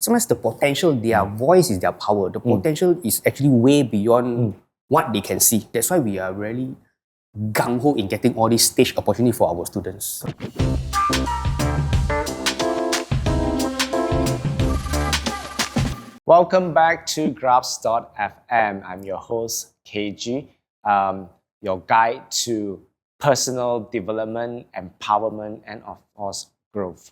sometimes the potential, their voice is their power. The potential is actually way beyond what they can see. That's why we are really gung-ho in getting all these stage opportunity for our students. Welcome back to Graphs.fm. I'm your host, KG, your guide to personal development, empowerment, and of course, growth.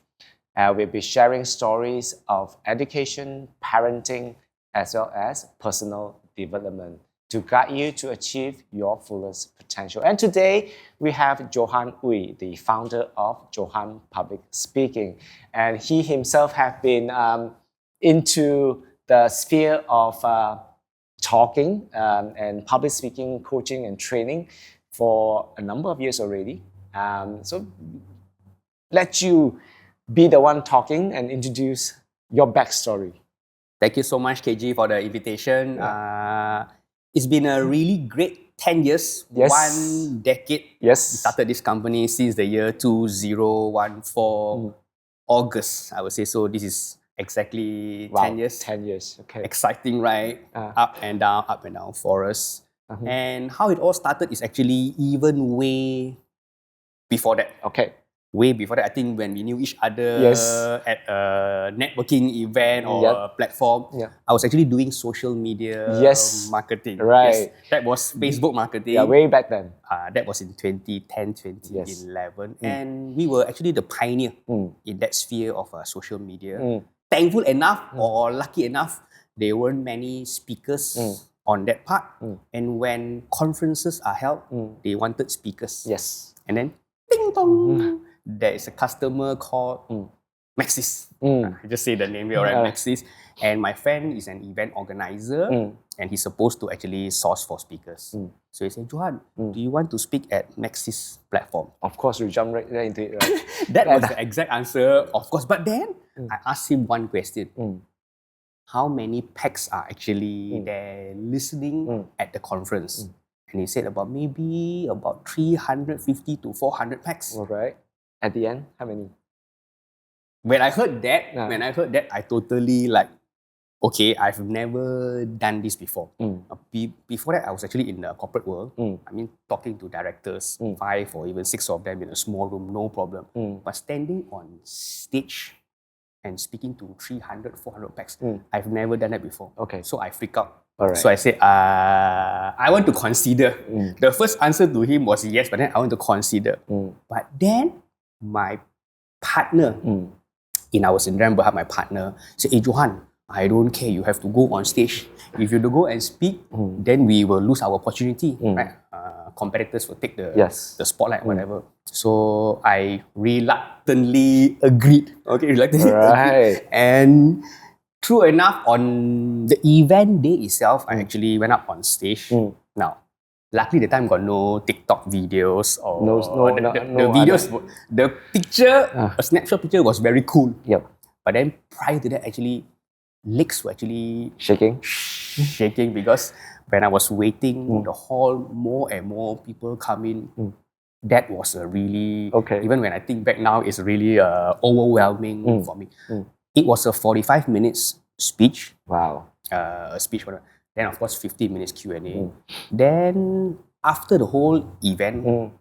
We'll be sharing stories of education, parenting, as well as personal development to guide you to achieve your fullest potential. And today, we have Johan Uy, the founder of Johan Public Speaking. And he himself has been into the sphere of talking and public speaking, coaching and training for a number of years already. So let you be the one talking and introduce your backstory. Thank you so much, KG, for the invitation. It's been a really great 10 years, Yes. 1 decade. Yes. We started this company since the year 2014, August, I would say. So this is exactly 10 years. 10 years, okay. Exciting, right? Up and down for us. And how it all started is actually even way before that. Okay. Way before that, I think when we knew each other Yes. at a networking event or Yep. a platform, I was actually doing social media marketing. Right. Yes, that was Facebook marketing. Yeah, way back then. That was in 2010, 2011. And we were actually the pioneer in that sphere of social media. Thankful enough or lucky enough, there weren't many speakers on that part. And when conferences are held, they wanted speakers. Yes. And then, ding dong, there is a customer called Maxis. I just say the name here, right? Maxis. And my friend is an event organizer and he's supposed to actually source for speakers. So he said, Johan, do you want to speak at Maxis platform? Of course, we jump right into it, right? That was the exact answer, of course. But then I asked him one question. How many packs are actually there listening at the conference? And he said maybe about 350 to 400 packs. All right. At the end, how many? When I heard that, I totally okay, I've never done this before. Before that, I was actually in the corporate world. I mean, talking to directors, 5 or even 6 of them in a small room, no problem. But standing on stage and speaking to 300, 400 packs, I've never done that before. Okay. So I freak out. All right. So I said, I want to consider. The first answer to him was yes, but then I want to consider. But then my partner, in our Sdn Bhd, my partner, said, hey Johan, I don't care, you have to go on stage. If you go and speak, then we will lose our opportunity, right? Competitors will take the spotlight, whatever. So I reluctantly agreed. Right. And true enough, on the event day itself, I actually went up on stage. Now, luckily the time got no TikTok videos or the videos. The picture, a snapshot picture was very cool. Yep. But then prior to that, actually, legs were actually shaking because when I was waiting in the hall, more and more people come in. That was a really, even when I think back now, it's really overwhelming for me. It was a 45 minutes speech. Wow. A speech. Then of course 15 minutes Q&A. Then after the whole event,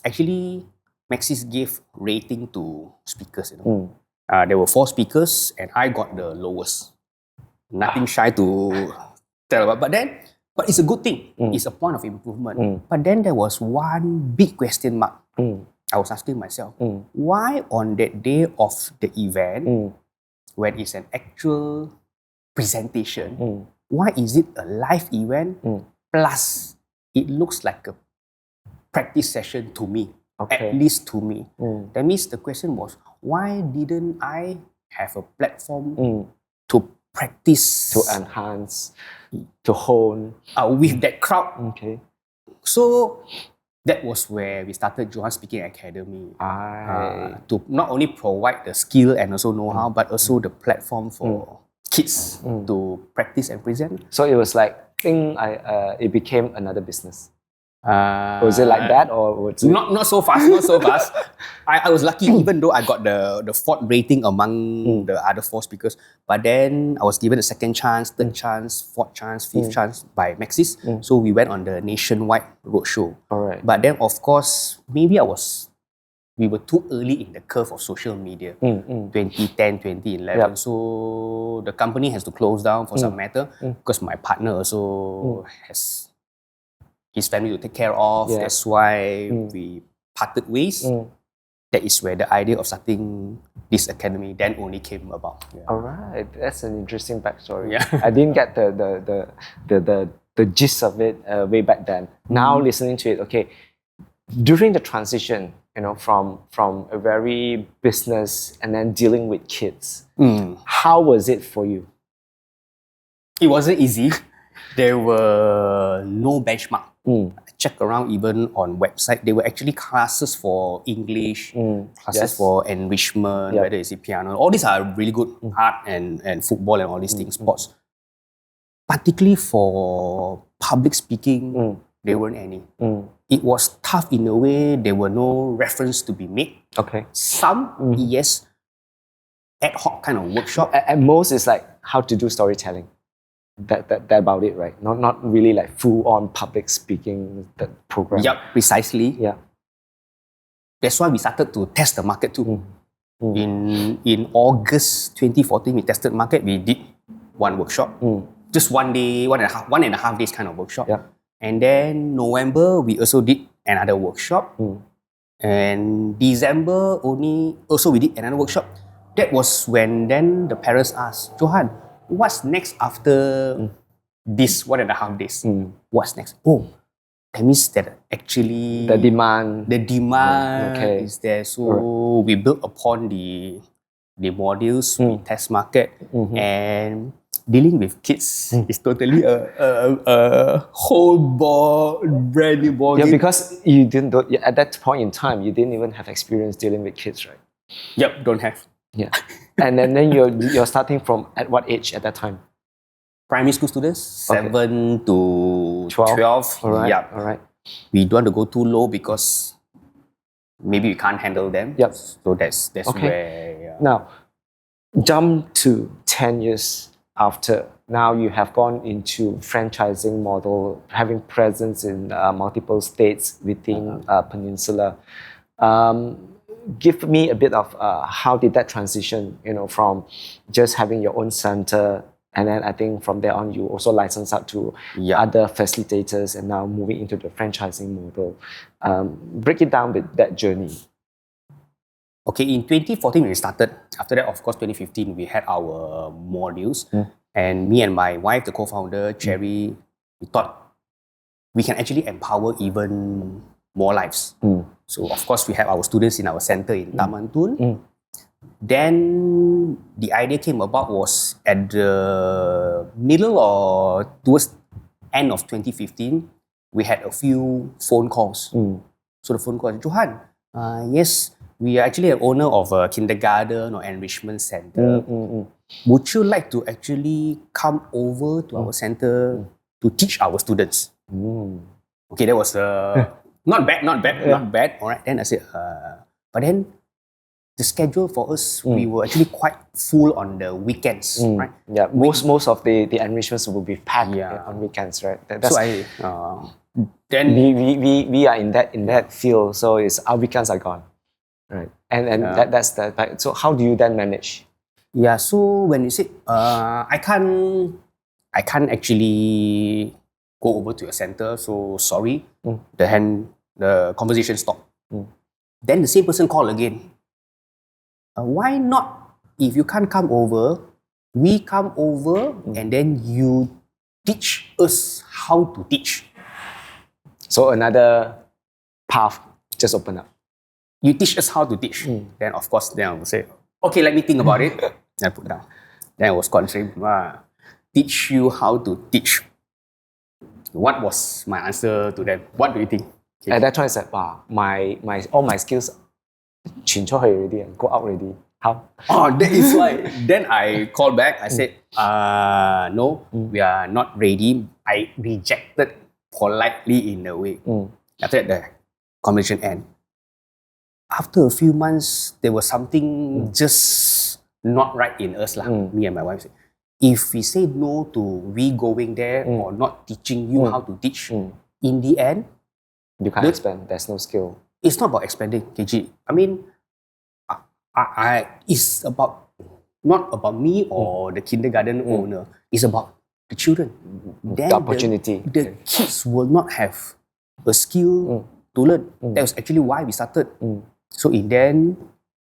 actually Maxis gave rating to speakers. There were 4 speakers and I got the lowest. Nothing shy to tell about. But it's a good thing. It's a point of improvement. But then there was one big question mark. I was asking myself, why on that day of the event, when it's an actual presentation, why is it a live event plus it looks like a practice session to me, at least to me. That means the question was, why didn't I have a platform to practice, to enhance, to hone with that crowd? Okay. So that was where we started Johan Speaking Academy to not only provide the skill and also know-how, but also the platform for kids to practice and present. So it was like, it became another business. Was it like that, or was it? Not so fast, not so fast. I was lucky, even though I got the fourth rating among the other 4 speakers. But then I was given a second chance, third chance, fourth chance, fifth chance by Maxis. So we went on the nationwide roadshow. Alright. But then, of course, maybe we were too early in the curve of social media. 2010, 2011. Yep. So the company has to close down for some matter because my partner also has his family to take care of. Yeah. That's why we parted ways. That is where the idea of starting this academy then only came about. Yeah. Alright, that's an interesting backstory. Yeah. I didn't get the gist of it way back then. Now listening to it, okay, during the transition, from a very business and then dealing with kids, how was it for you? It wasn't easy. There were no benchmark. I checked around even on website. There were actually classes for English, classes for enrichment, whether it's piano. All these are really good, art and football and all these things, sports. Particularly for public speaking, there weren't any. It was tough in a way. There were no reference to be made. Okay. Some, yes, ad hoc kind of workshop. At most, it's like how to do storytelling. That about it, right? Not really like full on public speaking program. Yep, precisely. Yeah. That's why we started to test the market too. In August 2014, we tested market. We did one workshop, just one day, one and a half days kind of workshop. Yeah. And then November, we also did another workshop. And December also we did another workshop. That was when then the parents asked, Johan, what's next after this 1.5 days? What's next? Oh, that means that actually The demand okay. is there. So we built upon the modules, we test market, and dealing with kids is totally a whole brand new ball Yeah, game. because you didn't at that point in time you didn't even have experience dealing with kids, right? Yep, don't have. Yeah. And then you're starting from at what age at that time? Primary school students, 7 to 12. 12. All right. Yep. All right. We don't want to go too low because maybe we can't handle them. Yep. So that's Okay. where. Now, jump to 10 years after. Now you have gone into franchising model, having presence in multiple states within Peninsula. Give me a bit of how did that transition, from just having your own center, and then I think from there on you also license out to other facilitators, and now moving into the franchising model. Break it down with that journey. Okay, in 2014 when we started. After that, of course, 2015 we had our modules, and me and my wife, the co-founder Cherry, we thought we can actually empower even more lives. So of course we have our students in our center in Taman Tun. Then the idea came about was at the middle or towards end of 2015, we had a few phone calls. So the phone call, Johan, yes, we are actually an owner of a kindergarten or enrichment center. Would you like to actually come over to our center to teach our students? Okay, that was not bad. All right, then I said, but then the schedule for us, we were actually quite full on the weekends, right? Yeah, most of the enrichments will be packed on weekends, right? So then we are in that field, so our weekends are gone, right? And that's the. So how do you then manage? Yeah, so when you say I can't actually go over to your center, so sorry. The conversation stopped. Then the same person called again. Why not? If you can't come over, we come over and then you teach us how to teach. So another path just open up. You teach us how to teach. Then of course, then I will say, okay, let me think about it. Then I put down. Then I was considering, teach you how to teach. What was my answer to them? What do you think? Okay. At that time, I said, wow, all my skills 傳出去 already and go out already. How? Oh, that is why. Then I called back. I said, no, we are not ready. I rejected politely in a way. After that, the conversation end. After a few months, there was something just not right in us, me and my wife. If we say no to we going there or not teaching you how to teach, in the end, You can't expand. There's no skill. it's not about expanding, KG. I mean, it's about not about me or the kindergarten owner. It's about the children. Then The opportunity. The kids will not have a skill to learn. That was actually why we started. So in then,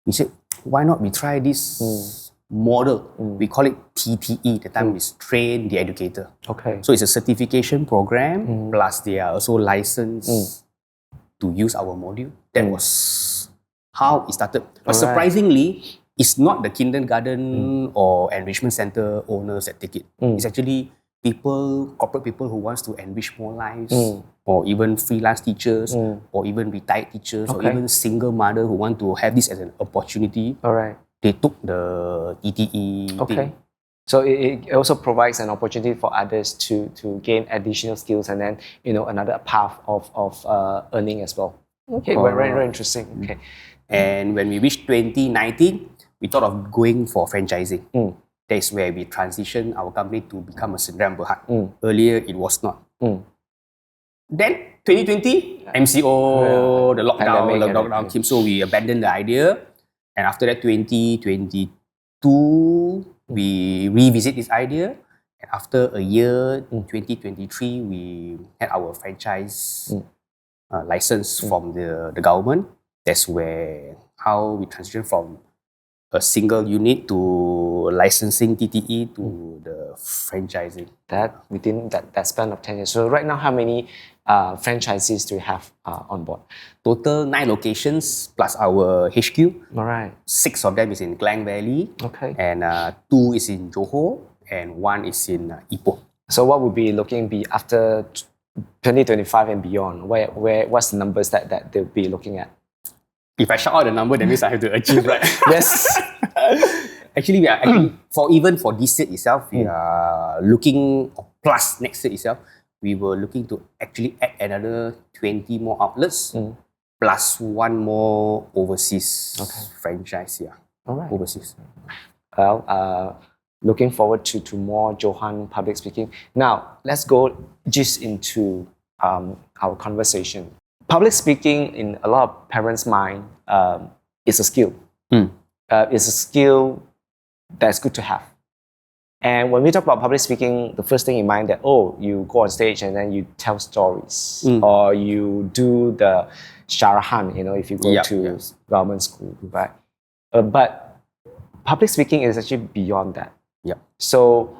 we said, why not we try this model? We call it TTE. The time is Train the Educator. Okay. So it's a certification program, plus they are also licensed to use our module. That was how it started. But surprisingly, it's not the kindergarten or enrichment center owners that take it. It's actually corporate people who wants to enrich more lives, or even freelance teachers, or even retired teachers, or even single mother who want to have this as an opportunity. All right. They took the TTE thing. So it also provides an opportunity for others to gain additional skills and then another path of earning as well. Okay, very interesting. Okay. And when we reached 2019, we thought of going for franchising. That's where we transitioned our company to become a Sendirian Berhad. Earlier, it was not. Then 2020, MCO, the lockdown came, so we abandoned the idea. And after that, 2022, we revisit this idea. And after a year, 2023, we had our franchise license from the government. That's how we transitioned from a single unit to licensing TTE to the franchising. That within that span of 10 years. So right now, how many franchisees do you have on board? Total 9 locations plus our HQ. All right. 6 of them is in Klang Valley. Okay. And 2 is in Johor and 1 is in Ipoh. So what would be after 2025 and beyond? What's the numbers that they'll be looking at? If I shout out the number, that means I have to achieve, right? Yes. Actually, even for this year itself, we are looking, plus next year itself, we were looking to actually add another 20 more outlets, plus 1 more overseas franchise. Yeah. All right. Overseas. Well, looking forward to more Johan public speaking. Now, let's go just into our conversation. Public speaking, in a lot of parents' mind, is a skill. It's a skill that's good to have. And when we talk about public speaking, the first thing in mind that, you go on stage and then you tell stories, or you do the syarahan, if you go to government school, right? But public speaking is actually beyond that. So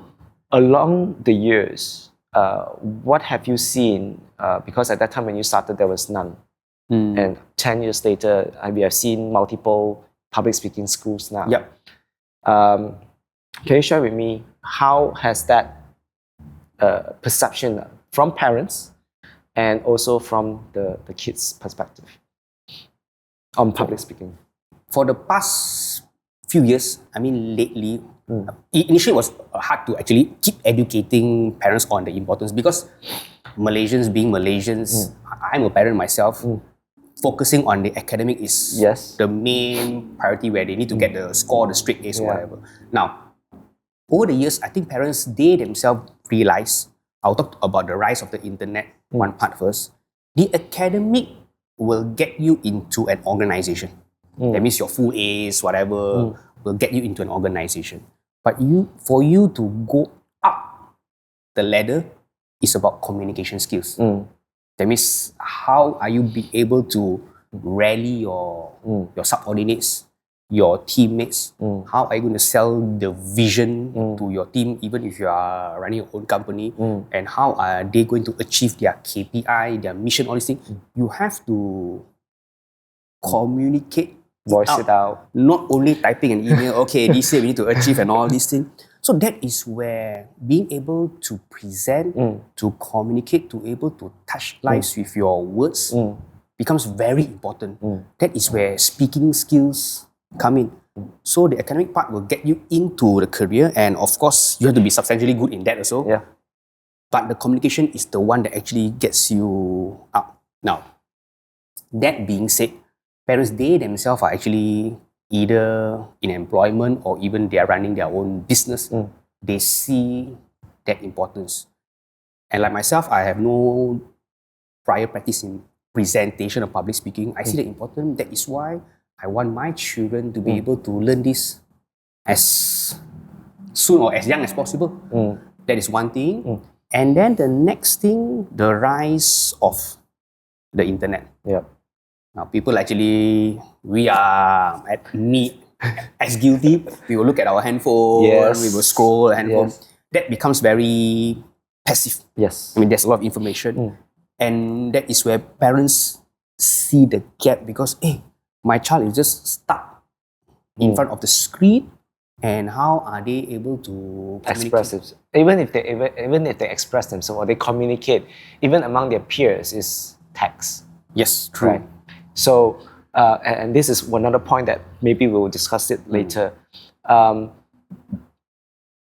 along the years, what have you seen? Because at that time when you started, there was none. And 10 years later, we have seen multiple public speaking schools now. Can you share with me how has that perception from parents and also from the kids' perspective on public speaking? For the past few years, lately, initially it was hard to actually keep educating parents on the importance, because Malaysians being Malaysians, I'm a parent myself, focusing on the academic is the main priority, where they need to get the score, the straight A's, whatever. Now, over the years, I think parents, they themselves realize, I'll talk about the rise of the internet, one part first. The academic will get you into an organization. That means your full A's, whatever, will get you into an organization. But for you to go up the ladder, is about communication skills. That means, how are you be able to rally your subordinates, your teammates? How are you going to sell the vision to your team, even if you are running your own company? And how are they going to achieve their KPI, their mission, all these things? You have to communicate, voice it out. Not only typing an email, okay, this year we need to achieve and all these things. So that is where being able to present, to communicate, to able to touch lives with your words becomes very important. That is where speaking skills come in. So the academic part will get you into the career, and of course, you have to be substantially good in that also. but the communication is the one that actually gets you up. Now, that being said, parents, they themselves are actually either in employment or even they are running their own business. They see that importance. And like myself, I have no prior practice in presentation or public speaking. I see the importance. That is why I want my children to be able to learn this as soon or as young as possible. That is one thing. And then the next thing, the rise of the internet. Now, people actually, we are as guilty. We will look at our handphone, we will scroll our handphone. That becomes very passive. I mean, there's a lot of information. And that is where parents see the gap because, hey, my child is just stuck in front of the screen. And how are they able to express it? Even if they express themselves or they communicate, even among their peers, is text. Yes, true. Right. So, and this is another point that maybe we will discuss it later.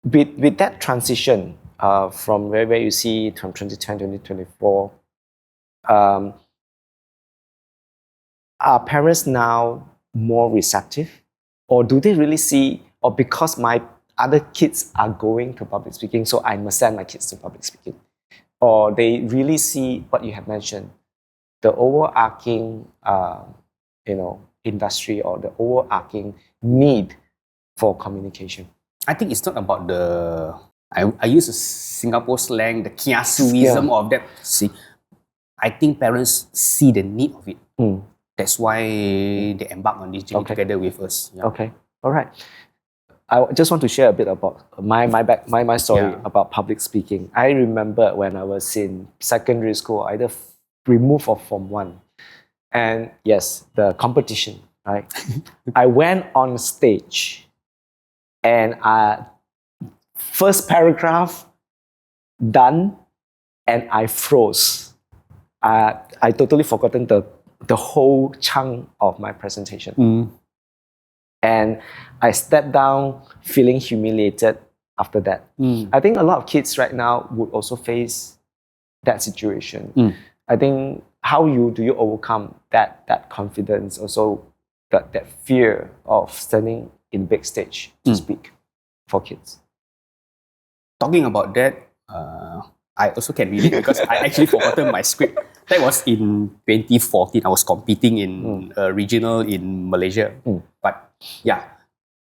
With that transition from where you see from 2010 to 2024, are parents now more receptive, or do they really see? Or because my other kids are going to public speaking, so I must send my kids to public speaking. Or they really see what you have mentioned, the overarching, industry or the overarching need for communication. I think it's not about I use a Singapore slang, the kiasuism of that. See, I think parents see the need of it. That's why they embark on this journey together with us. Okay, all right. I just want to share a bit about my story about public speaking. I remember when I was in secondary school, either removed or Form 1. And yes, the competition, right? I went on stage and first paragraph done and I froze. I totally forgotten the whole chunk of my presentation. And I stepped down feeling humiliated after that. I think a lot of kids right now would also face that situation. I think how do you overcome that confidence, also that fear of standing in big stage to speak for kids? Talking about that, I also can relate because I actually forgotten my script. That was in 2014. I was competing in a regional in Malaysia. But yeah,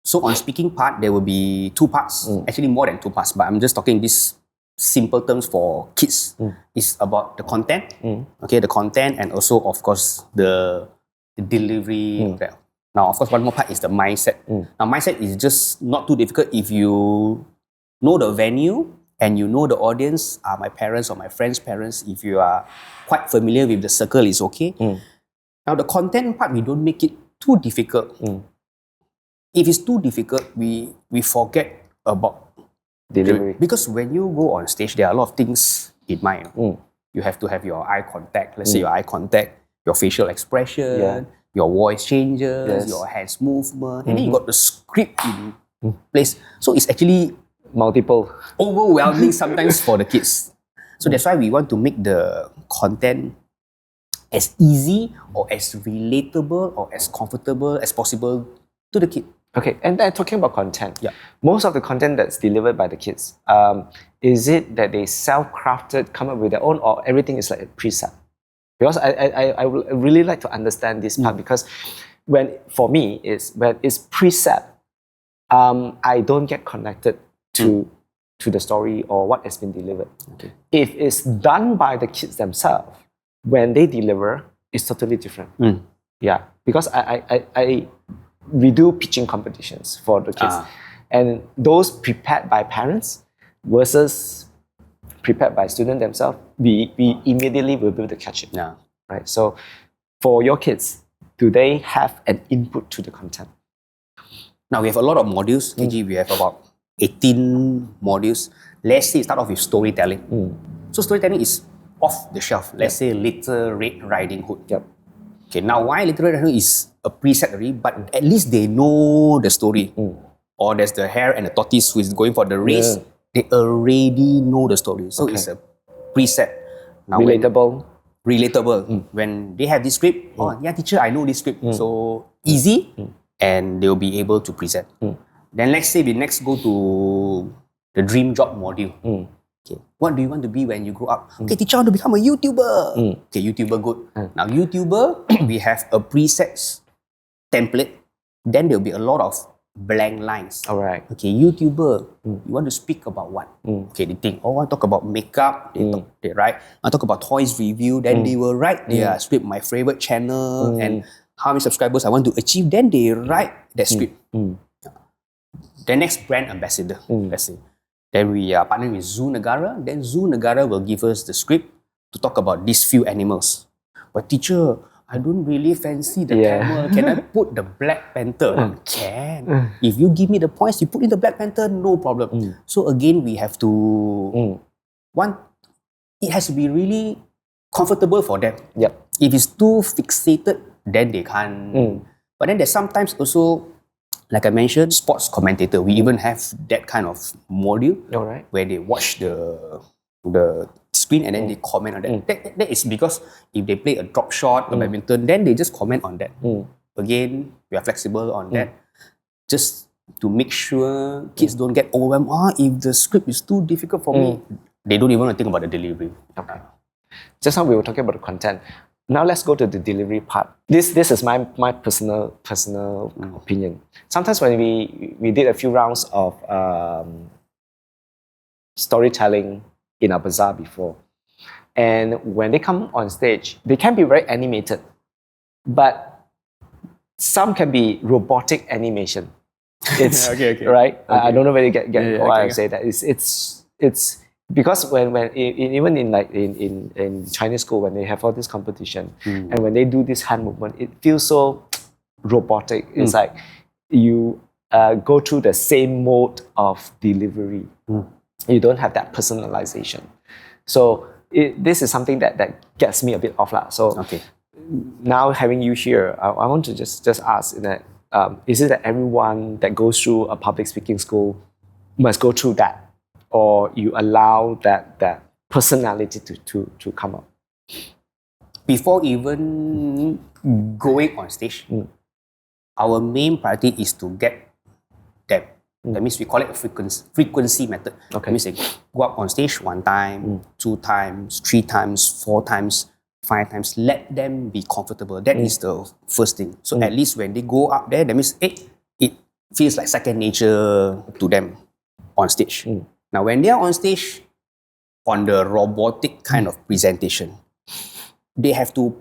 so on speaking part, there will be 2 parts. Actually, more than 2 parts. But I'm just talking these simple terms for kids. It's about the content, the content, and also, of course, the delivery of that. Now, of course, one more part is the mindset. Now, mindset is just not too difficult if you know the venue and you know the audience are my parents or my friends' parents. If you are quite familiar with the circle, it's okay. Now, the content part, we don't make it too difficult. If it's too difficult, we forget about delivery. Because when you go on stage, there are a lot of things in mind. You have to have your eye contact. Let's say your eye contact, your facial expression, your voice changes, your hands movement, and then you got the script in place. So it's actually multiple, overwhelming sometimes for the kids. So that's why we want to make the content as easy or as relatable or as comfortable as possible to the kid. Okay, and then talking about content, most of the content that's delivered by the kids, is it that they self-crafted, come up with their own, or everything is like a preset? Because I would really like to understand this part, because when it's preset, I don't get connected to the story or what has been delivered. If it's done by the kids themselves, when they deliver, it's totally different. Yeah, because we do pitching competitions for the kids, and those prepared by parents versus prepared by students themselves, we immediately will be able to catch it. Right. So, for your kids, do they have an input to the content? Now we have a lot of modules. KG, we have about 18 modules. Let's say start off with storytelling. So storytelling is off the shelf. Let's say Little Red Riding Hood. Okay, now why Little Red Riding Hood is a preset already, but at least they know the story. Or there's the hare and the tortoise who is going for the race. They already know the story. So it's a preset. Now relatable. When they have this script, teacher, I know this script. So easy, and they'll be able to present. Then let's say we next go to the dream job module. Okay, what do you want to be when you grow up? Okay, teacher, I want to become a YouTuber. Okay, YouTuber, good. Now YouTuber, we have a preset template. Then there'll be a lot of blank lines. All right. Okay, YouTuber, you want to speak about what? Okay, they think, I want to talk about makeup. They write. I talk about toys review. Then they will write their script, my favorite channel, and how many subscribers I want to achieve. Then they write that script. The next brand ambassador, let's say. Then we are partnering with Zoo Negara. Then Zoo Negara will give us the script to talk about these few animals. But teacher, I don't really fancy the camel. Can I put the Black Panther? Can. If you give me the points, you put in the Black Panther, no problem. So again, we have to it has to be really comfortable for them. Yep. If it's too fixated, then they can't. But then there's sometimes also, like I mentioned, sports commentator. We even have that kind of module where they watch the screen and then they comment on that. That is because if they play a drop shot or badminton, then they just comment on that. Again, we are flexible on that, just to make sure kids don't get overwhelmed. If the script is too difficult for me, they don't even want to think about the delivery. Okay. Just now we were talking about the content. Now let's go to the delivery part. This is my personal opinion. Sometimes when we did a few rounds of storytelling in our bazaar before, and when they come on stage, they can be very animated, but some can be robotic animation. It's right. I don't know whether you get why I say that. It's because when even in Chinese school, when they have all this competition and when they do this hand movement, it feels so robotic. It's like you go through the same mode of delivery. You don't have that personalization. So this is something that gets me a bit off. So now having you here, I want to just ask that, is it that everyone that goes through a public speaking school must go through that? Or you allow that personality to come up? Before even going on stage, our main priority is to get them. That means we call it a frequency method. That means they go up on stage 1 time, 2 times, 3 times, 4 times, 5 times. Let them be comfortable. That is the first thing. So at least when they go up there, that means it feels like second nature to them on stage. Now, when they are on stage, on the robotic kind of presentation, they have to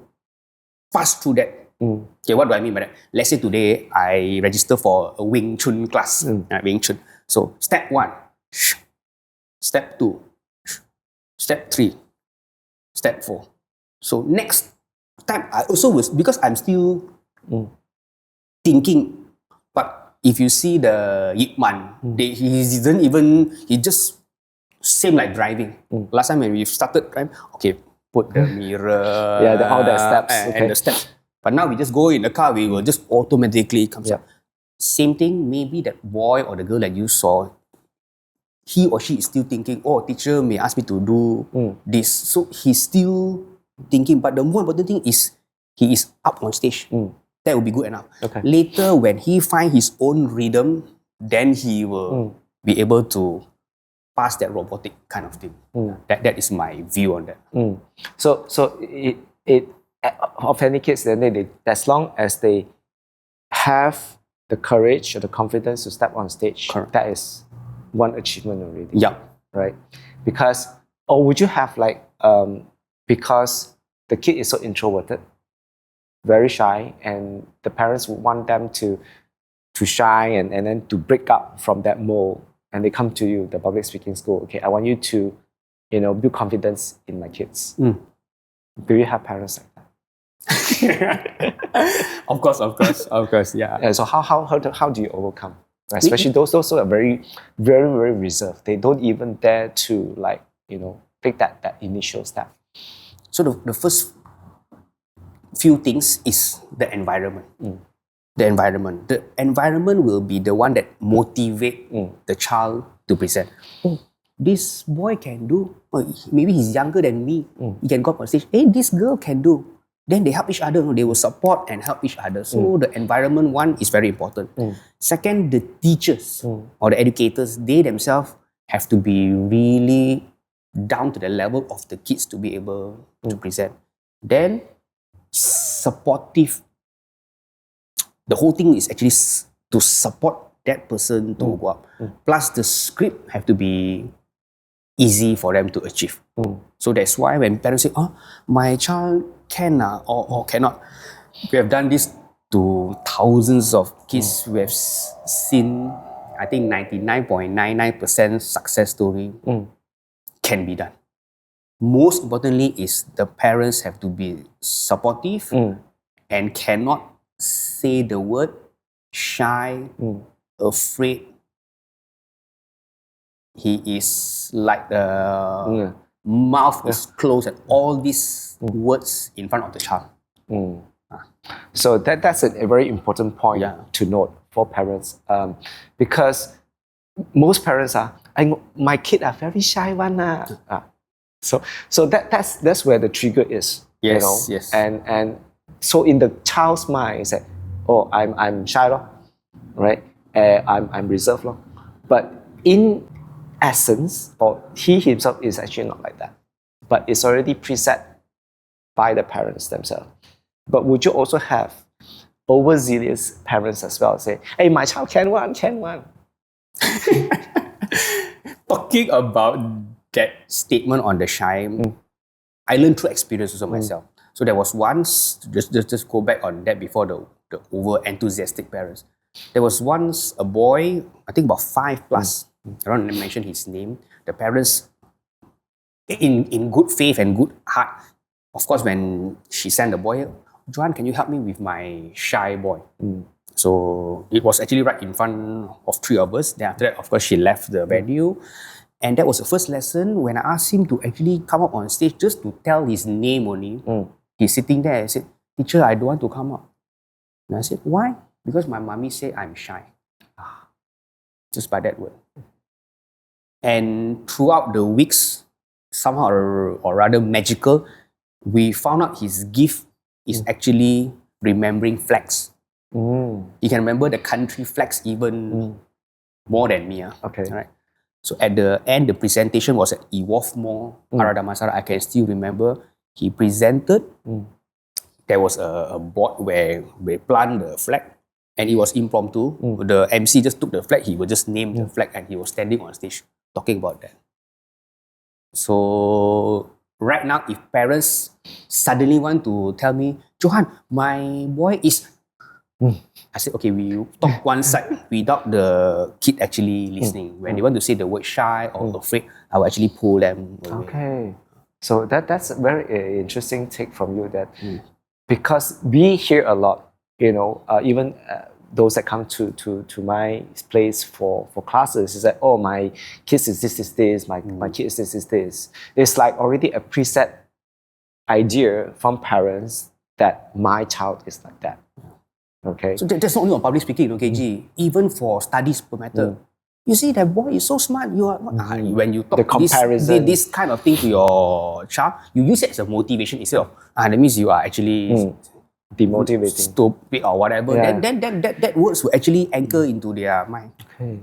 pass through that. Okay, what do I mean by that? Let's say today, I register for a Wing Chun class. Wing Chun. So, step 1, step 2, step 3, step 4. So, next time, I also was, because I'm still thinking, but if you see the Yip Man, he just same like driving. Last time when we started driving, put the mirror, all the steps, and the steps. But now we just go in the car, we will just automatically comes up. Same thing, maybe that boy or the girl that you saw, he or she is still thinking, teacher may ask me to do this. So he's still thinking, but the more important thing is he is up on stage. That will be good enough. Later, when he finds his own rhythm, then he will be able to pass that robotic kind of thing. That is my view on that. So it of any kids, then they as long as they have the courage or the confidence to step on stage, that is one achievement already. Yeah. Right. Because, or would you have because the kid is so introverted, very shy, and the parents would want them to shine and then to break up from that mold, and they come to you, the public speaking school. I want you to, build confidence in my kids. Do you have parents like that? Of course, yeah. So how do you overcome? Especially those who are very, very, very reserved. They don't even dare to take that initial step. So the first few things is the environment. The environment will be the one that motivate the child to present. this boy can do. Maybe he's younger than me. He can go up on stage. Hey, this girl can do. Then they help each other. They will support and help each other. So the environment, one, is very important. Second, the teachers or the educators, they themselves have to be really down to the level of the kids to be able to present. Then, supportive. The whole thing is actually to support that person to go up. Plus, the script have to be easy for them to achieve. So that's why when parents say, "Oh, my child can or cannot," we have done this to thousands of kids. We have seen, I think 99.99% success story can be done. Most importantly is the parents have to be supportive and cannot say the word shy, afraid. He is like the mouth is closed and all these words in front of the child. So that's a very important point to note for parents, because most parents my kid are very shy one. So that's where the trigger is. Yes. And so in the child's mind, it's like, oh, I'm shy, right? I'm reserved, but in essence, or he himself is actually not like that. But it's already preset by the parents themselves. But would you also have overzealous parents as well? Say, hey, my child can one. Talking about that statement on the shy, I learned through experience also myself. So there was once, just go back on that before the over enthusiastic parents. There was once a boy, I think about 5 plus. I don't mention his name. The parents, in good faith and good heart, of course, when she sent the boy, "Johan, can you help me with my shy boy?" So it was actually right in front of 3 of us. Then after that, of course, she left the venue. And that was the first lesson when I asked him to actually come up on stage just to tell his name only. He's sitting there and said, "Teacher, I don't want to come up." And I said, "Why?" "Because my mommy said I'm shy." Just by that word. And throughout the weeks, somehow or rather magical, we found out his gift is actually remembering flags. He can remember the country flags even more than me. Okay. Right. So at the end, the presentation was at Evolve Mall, Aradamasara. I can still remember he presented. There was a board where they plant the flag, and it was impromptu. The MC just took the flag, he would just name the flag, and he was standing on stage talking about that. So right now, if parents suddenly want to tell me, "Johan, my boy is..." I said, okay, we talk one side without the kid actually listening. When they want to say the word shy or afraid, I will actually pull them away. Okay. So that's a very interesting take from you, that because we hear a lot, even those that come to my place for classes, is that, oh, my kids is this, my kid is this. It's like already a preset idea from parents that my child is like that. Okay. So that's not only on public speaking, KG. Even for studies per matter. You see, that boy is so smart. You are when you talk the comparison, this kind of thing to your child, you use it as a motivation instead of that means you are actually demotivating, stupid or whatever. Yeah. Then that words will actually anchor into their mind. Okay.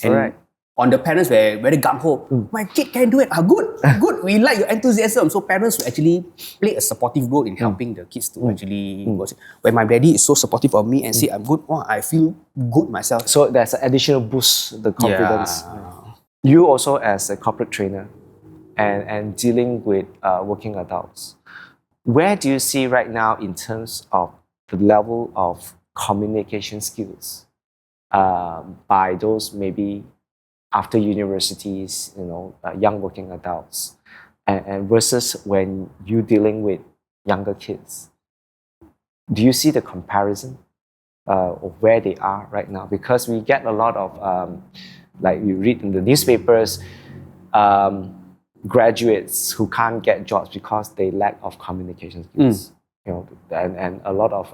And right. On the parents were very gung ho. My kid can do it. Good. We like your enthusiasm. So parents will actually play a supportive role in helping the kids to actually go. When my daddy is so supportive of me and say I'm good, I feel good myself. So there's an additional boost the confidence. Yeah. You also as a corporate trainer and dealing with working adults, where do you see right now in terms of the level of communication skills by those maybe after universities, young working adults, and versus when you're dealing with younger kids? Do you see the comparison of where they are right now? Because we get a lot of, like we read in the newspapers, graduates who can't get jobs because they lack of communication skills. And a lot of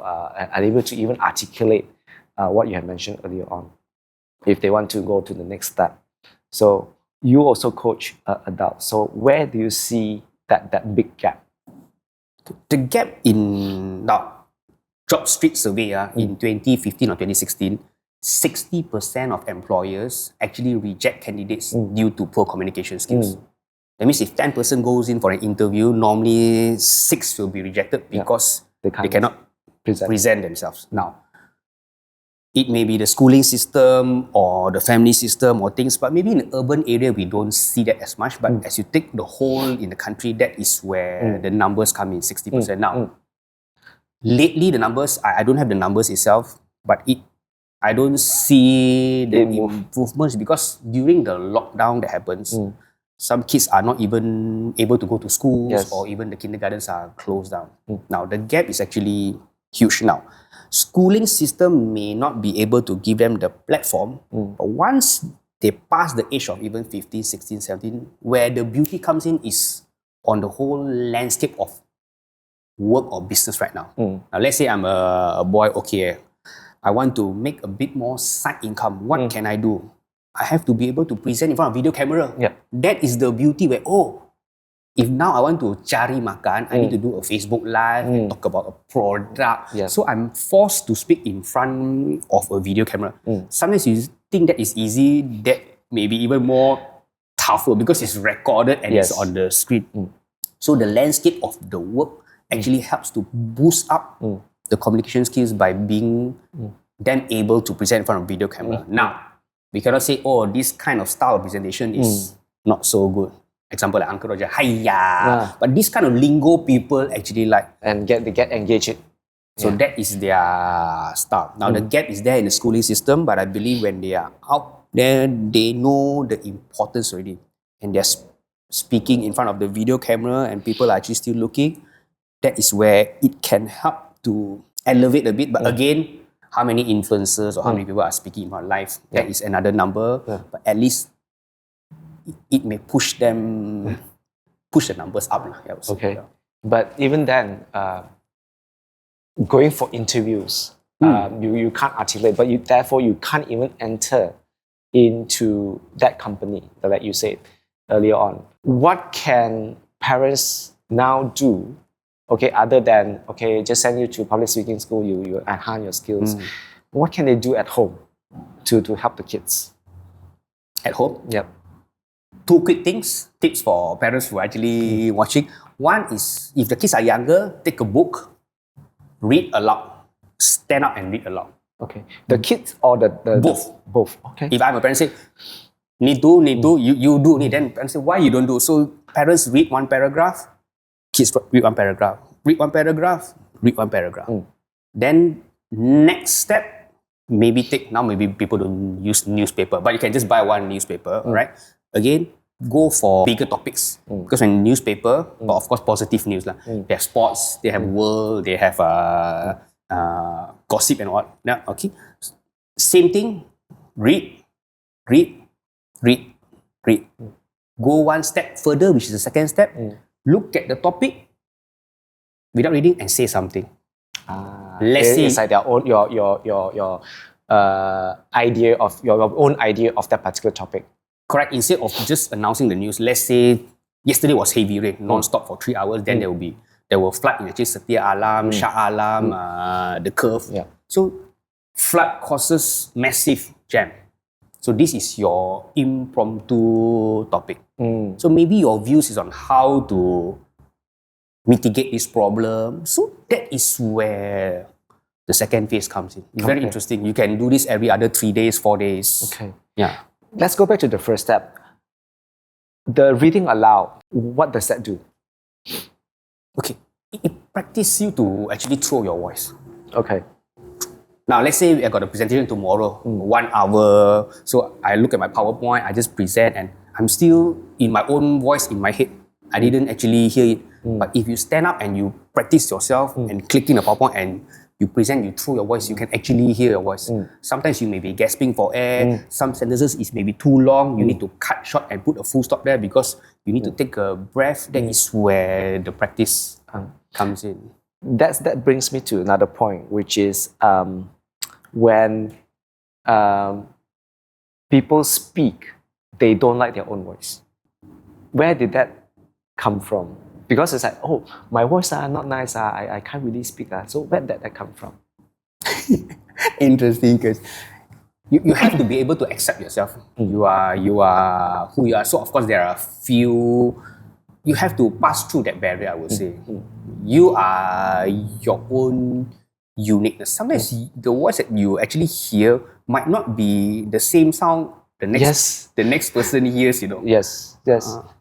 unable to even articulate what you had mentioned earlier on, if they want to go to the next step. So you also coach adults. So where do you see that big gap? The gap in now job street survey in 2015 or 2016, 60% of employers actually reject candidates due to poor communication skills. That means if 10 person goes in for an interview, normally 6 will be rejected because they cannot present themselves. Now, it may be the schooling system or the family system or things, but maybe in the urban area, we don't see that as much. But as you take the whole in the country, that is where the numbers come in, 60%. Now, lately, the numbers, I don't have the numbers itself, but I don't see the improvements because during the lockdown that happens, some kids are not even able to go to schools or even the kindergartens are closed down. Now, the gap is actually huge now. Schooling system may not be able to give them the platform, but once they pass the age of even 15, 16, 17, where the beauty comes in is on the whole landscape of work or business right now. Now, let's say I'm a boy, okay, I want to make a bit more side income. What can I do? I have to be able to present in front of video camera. That is the beauty where, if now I want to cari makan, I need to do a Facebook Live and talk about a product. So I'm forced to speak in front of a video camera. Sometimes you think that is easy, that may be even more tougher because it's recorded and it's on the screen. So the landscape of the work actually helps to boost up the communication skills by being then able to present in front of video camera. Now, we cannot say, this kind of style of presentation is not so good. Example like Uncle Roger, hiya. But this kind of lingo people actually like. And they get engaged. So that is their style. Now the gap is there in the schooling system, but I believe when they are out there, they know the importance already. And they're speaking in front of the video camera and people are actually still looking. That is where it can help to elevate a bit. But again, how many influencers or how many people are speaking in front of live, that is another number. But at least it may push them, push the numbers up. But even then, going for interviews, you can't articulate, but therefore you can't even enter into that company, like you said earlier on. What can parents now do, other than, just send you to public speaking school, you enhance your skills. What can they do at home to help the kids? At home? Yep. 2 quick tips for parents who are actually watching. One is, if the kids are younger, take a book, read aloud. Stand up and read aloud. The kids or the both. If I'm a parent, say, need to, you do need. Then parents say, why you don't do? So parents read 1 paragraph, kids read 1 paragraph. Read 1 paragraph, read 1 paragraph. Then next step, maybe people don't use newspaper, but you can just buy 1 newspaper, right? Again, go for bigger topics. Because when newspaper, but of course positive news. They have sports, they have world, they have gossip and all. Same thing, read. Go 1 step further, which is the second step. Look at the topic without reading and say something. Let's say it's like their own your idea of your own idea of that particular topic. Correct. Instead of just announcing the news, let's say yesterday was heavy rain, non-stop for 3 hours. Then there will flood in actually Setia Alam, Shah Alam, the curve. So flood causes massive jam. So this is your impromptu topic. So maybe your views is on how to mitigate this problem. So that is where the second phase comes in. It's very interesting. You can do this every other 3 days, 4 days. Let's go back to the first step. The reading aloud, what does that do? It practices you to actually throw your voice. Now, let's say I got a presentation tomorrow, 1 hour. So I look at my PowerPoint, I just present and I'm still in my own voice in my head. I didn't actually hear it. But if you stand up and you practice yourself and click in the PowerPoint and you present, you throw your voice, you can actually hear your voice. Sometimes you may be gasping for air. Some sentences is maybe too long. You need to cut short and put a full stop there because you need to take a breath. That is where the practice comes in. That brings me to another point, which is when people speak, they don't like their own voice. Where did that come from? Because it's like, oh, my voice are not nice. I can't really speak. So where did that come from? Interesting, because you have to be able to accept yourself. You are who you are. So of course there are a few. You have to pass through that barrier, I would say. You are your own uniqueness. Sometimes the voice that you actually hear might not be the same sound the next person hears, Yes.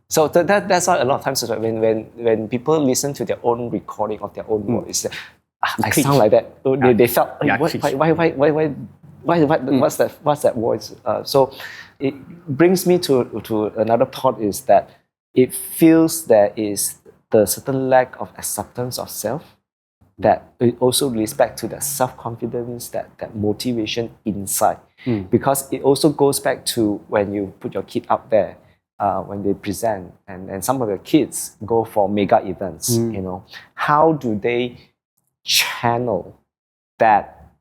So that's why a lot of times when people listen to their own recording of their own voice, I sound like that. So they felt, what's that voice? So it brings me to another part, is that it feels there is the certain lack of acceptance of self, that it also leads back to the self-confidence, that motivation inside. Because it also goes back to when you put your kid out there, when they present, and some of the kids go for mega events, how do they channel that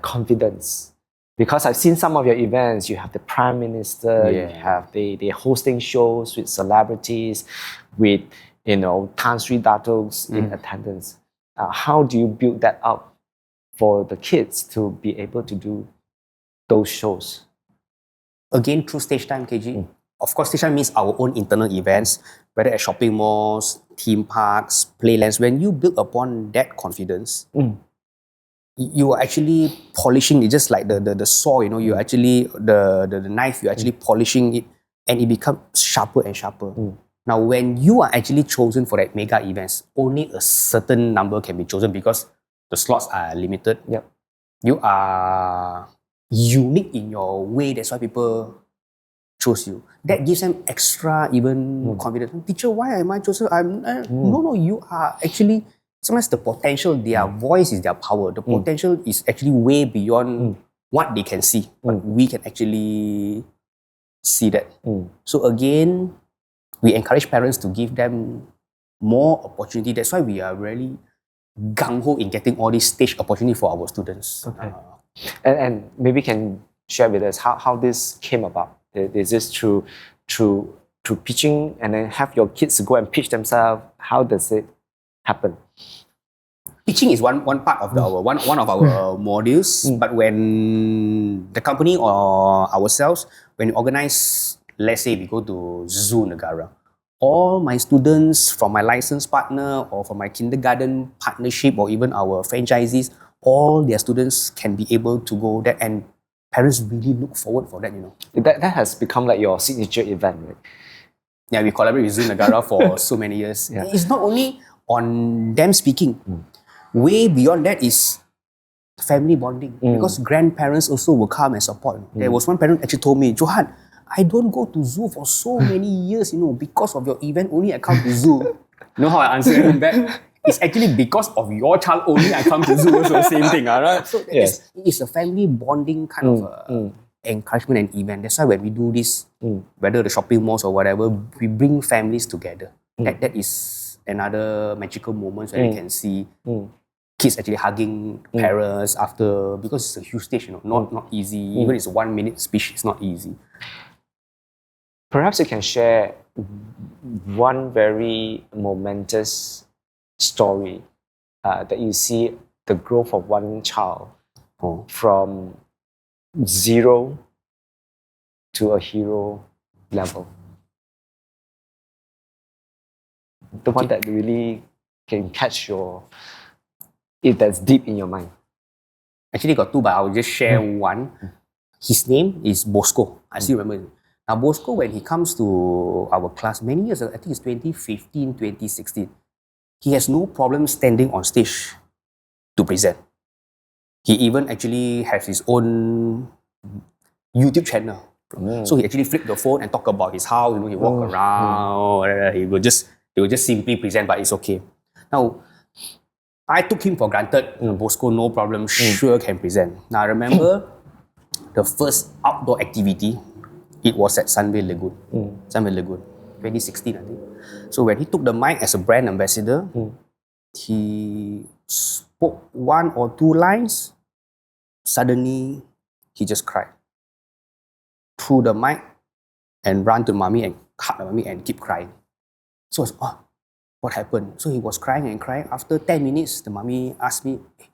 confidence? Because I've seen some of your events, you have the Prime Minister, you have they're hosting shows with celebrities, with Tan Sri Datos in attendance. How do you build that up for the kids to be able to do those shows? Again, through stage time, KG. Of course, stage time means our own internal events, whether at shopping malls, theme parks, playlands. When you build upon that confidence, you are actually polishing it, just like the saw, you actually, the knife, you're actually polishing it, and it becomes sharper and sharper. Now, when you are actually chosen for that mega events, only a certain number can be chosen because the slots are limited. You are unique in your way, that's why people chose you. That gives them extra even confidence. Teacher, why am I chosen? No, you are actually, sometimes the potential, their voice is their power. The potential is actually way beyond what they can see. But we can actually see that. So again, we encourage parents to give them more opportunity. That's why we are really gung-ho in getting all these stage opportunity for our students. And maybe can share with us how this came about. Is this through pitching, and then have your kids go and pitch themselves? How does it happen? Pitching is one part of one of our modules, but when the company or ourselves, when we organize, let's say we go to Zoo Negara, all my students from my licensed partner or from my kindergarten partnership or even our franchisees, all their students can be able to go there, and parents really look forward for that, That has become like your signature event, right? Yeah, we collaborate with Zoo Negara for so many years. It's not only on them speaking. Way beyond that is family bonding, because grandparents also will come and support. There was one parent actually told me, Johan, I don't go to zoo for so many years, because of your event only I come to zoo. You know how I answered him back? It's actually because of your child only I come to zoo, so same thing. Right? So it's a family bonding kind of encouragement and event. That's why when we do this, whether the shopping malls or whatever, we bring families together. That is another magical moment where we can see kids actually hugging parents after, because it's a huge stage, not easy. Even it's a 1 minute speech, it's not easy. Perhaps you can share one very momentous story that you see the growth of one child from zero to a hero level. The one that really can catch that's deep in your mind. Actually got two, but I will just share one. His name is Bosco. I still remember. Now Bosco, when he comes to our class many years ago, I think it's 2015, 2016, he has no problem standing on stage to present. He even actually has his own YouTube channel. So he actually flipped the phone and talk about his house, he walk around, he will just simply present, but it's okay. Now, I took him for granted. Bosco, no problem, sure can present. Now I remember the first outdoor activity, it was at Sunway Lagoon. 2016, I think. So when he took the mic as a brand ambassador, he spoke one or two lines, suddenly he just cried. threw the mic and ran to mommy and hugged the mommy and keep crying. So I was, oh, what happened? So he was crying and crying. After 10 minutes, the mommy asked me, hey,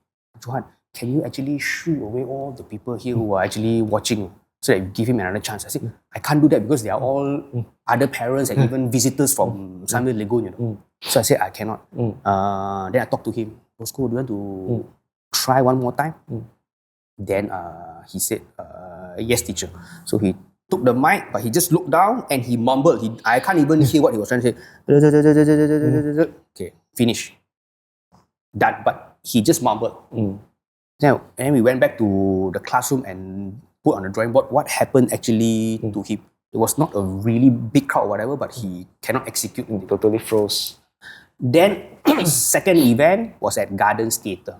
Johan, can you actually shoo away all the people here who are actually watching so that you give him another chance? I said, I can't do that because they are all other parents and even visitors from Sunway Lagoon, you know. So I said, I cannot. Then I talked to him. Bosco, do you want to try one more time? Then he said, yes, teacher. So he took the mic, but he just looked down and he mumbled. I can't even hear what he was trying to say. Okay, finish. Done. But he just mumbled. Then we went back to the classroom and put on the drawing board what happened actually to him. It was not a really big crowd or whatever, but he cannot execute. Totally froze. Then second event was at Gardens Theatre.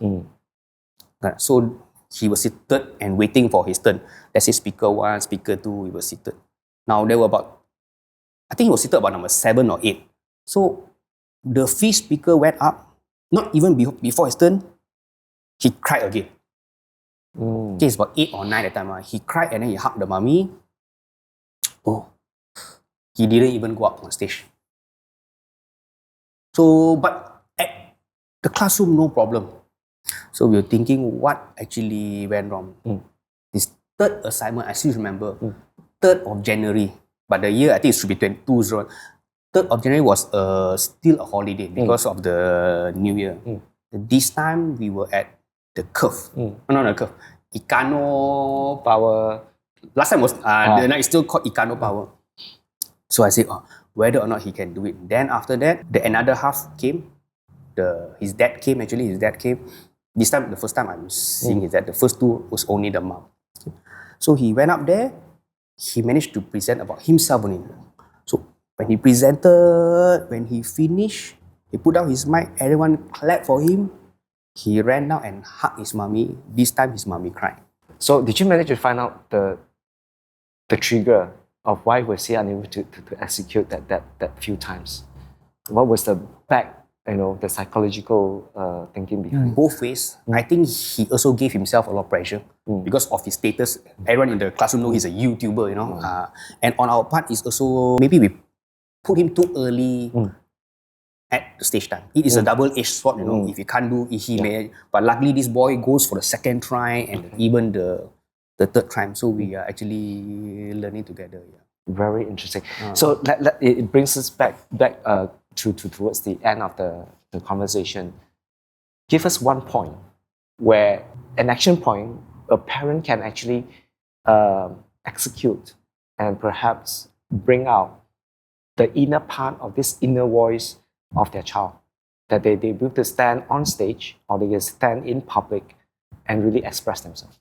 So he was seated and waiting for his turn. Let's say speaker 1, speaker 2, he was seated. Now there were about, I think he was seated about number 7 or 8. So the fifth speaker went up, not even before his turn, he cried again. Okay, it's about 8 or 9 at the time. He cried and then he hugged the mommy. Oh, he didn't even go up on stage. So, but at the classroom, no problem. So we were thinking what actually went wrong. This third assignment, I still remember, 3rd of January. But the year, I think it should be 2020. 3rd of January was still a holiday because of the New Year. This time we were at the Curve. No, the Curve. Ikano Power. Last time was, the night is still called Ikano Power. So I said, whether or not he can do it. Then after that, the another half came. His dad came. This time, the first time I'm seeing is that the first 2 was only the mom. So he went up there. He managed to present about himself only. So when he presented, when he finished, he put down his mic. Everyone clapped for him. He ran down and hugged his mommy. This time his mommy cried. So did you manage to find out the trigger of why was he unable to execute that few times? What was the the psychological thinking behind? Both ways. I think he also gave himself a lot of pressure because of his status. Everyone in the classroom knows he's a YouTuber, you know. And on our part, is also maybe we put him too early at the stage time. It is a double-edged sword, you know. If he can't do, he may. But luckily, this boy goes for the second try and even the third time. So we are actually learning together. Yeah. Very interesting. So it brings us back towards the end of the conversation. Give us one point where an action point a parent can actually execute and perhaps bring out the inner part of this inner voice of their child, that they be able to stand on stage or they can stand in public and really express themselves.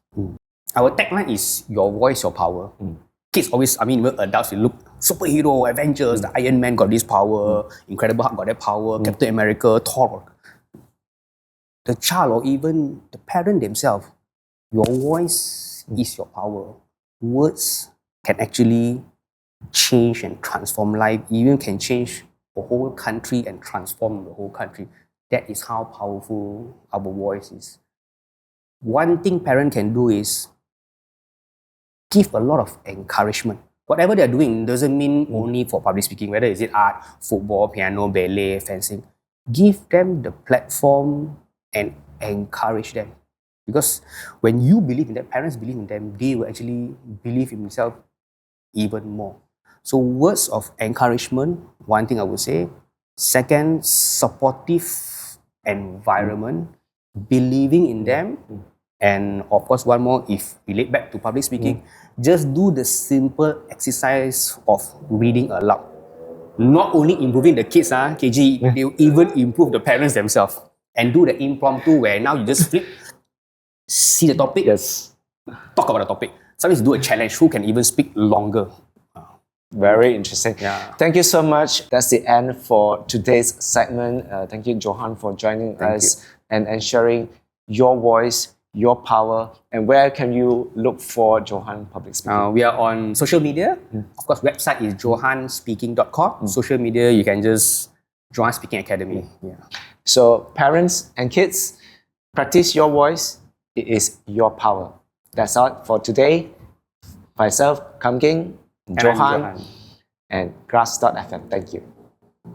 Our tagline is your voice, your power. Kids always, even adults, will look superhero, Avengers, the Iron Man got this power, Incredible Hulk got that power, Captain America, Thor. The child or even the parent themselves, your voice is your power. Words can actually change and transform life, even can change a whole country and transform the whole country. That is how powerful our voice is. One thing parent can do is give a lot of encouragement. Whatever they're doing doesn't mean only for public speaking, whether is it art, football, piano, ballet, fencing. Give them the platform and encourage them. Because when you believe in them, parents believe in them, they will actually believe in themselves even more. So words of encouragement, one thing I would say. Second, supportive environment, believing in them. And of course, one more, if relate back to public speaking, just do the simple exercise of reading aloud. Not only improving the kids, KG, they will even improve the parents themselves. And do the impromptu where now you just flip, see the topic, talk about the topic. Sometimes do a challenge, who can even speak longer. Very interesting. Yeah. Thank you so much. That's the end for today's segment. Thank you, Johan, for joining us and sharing your voice, your power, and where can you look for Johan Public Speaking? We are on social media. Of course, website is johanspeaking.com. Social media, you can just Johan Speaking Academy. Yeah. So parents and kids, practice your voice. It is your power. That's all for today. Myself, Kam King, And I'm Johan, Johan. and Grass.fm. Thank you.